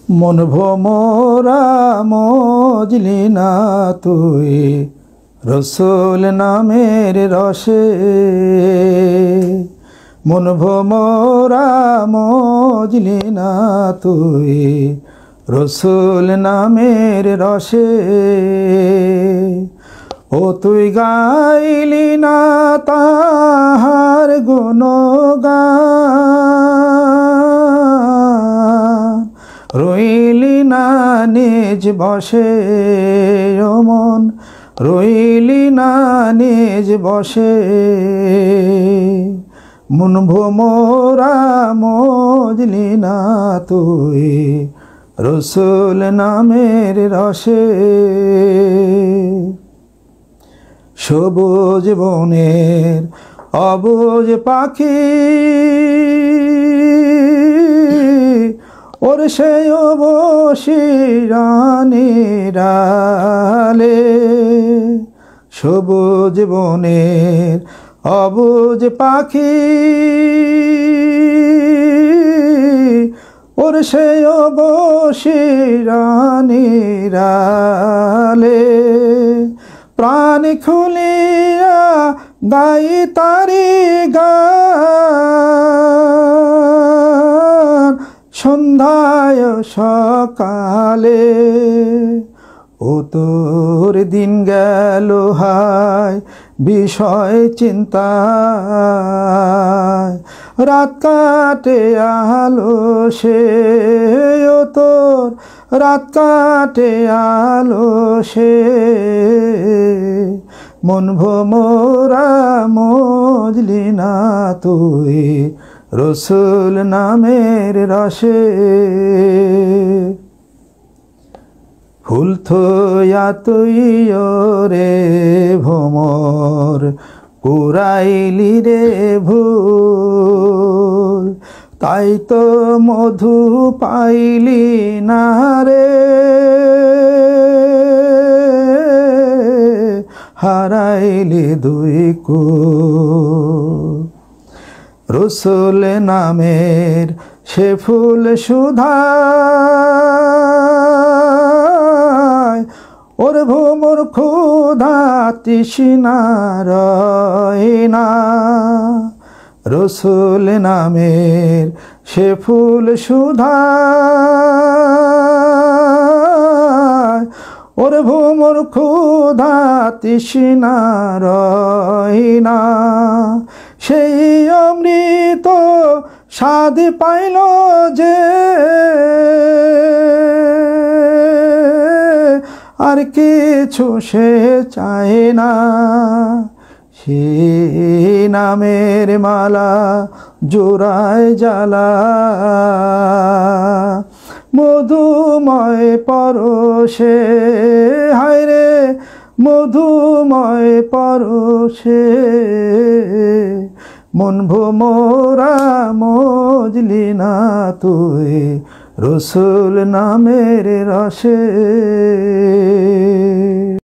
মন ভোমরা মজলি না তুই রসুল নামের রসে। মন ভোমরা মজলি না তুই রসুল নামের রসে। ও তুই গাইলি না তাহার গুণগান, রইলি না নিজ বসে ও মন, রইলি না নিজ বসে। মন ভোমরা মজলি না তুই রসুল নামের রসে। সবুজ বনের অবুজ পাখি ওর সে বসিরানিরালে। সবুজ বনের অবুজ পাখি ওর সে বসিরানিরালে। প্রাণ খুলিয়া গাই তারি গান সন্ধ্যায় সকালে। ও তোর দিন গেল হায় বিষয় চিন্তায়, রাত কাটে আলো সে। ও তোর রাত কাটে আলো সে। মন ভোমরা মজলি না তুই রসুল নামের রসে। ফুল থইয়া তুই রে ভোমর কুরাইলি রে ভুল, তাই তো মধু পাইলি না রে। হারাইলি দুই কুল। রসুল নামের সে ফুল সুধায় ওর ভোমর ক্ষুধা তৃষ্ণা রয় না। রসুল নামের সে ফুল সুধায় ওর ভোমর ক্ষুধা তৃষ্ণা রয় না। সেই অমৃত স্বাদ পাইল যে আর কিছু সে চায় না। সে নামের মালা জোড়ায় জ্বালা, মধুময় পরশে। হায় রে মধুময় পরশে। মন ভোমরা মজলি না তুই রসুল নামের রসে।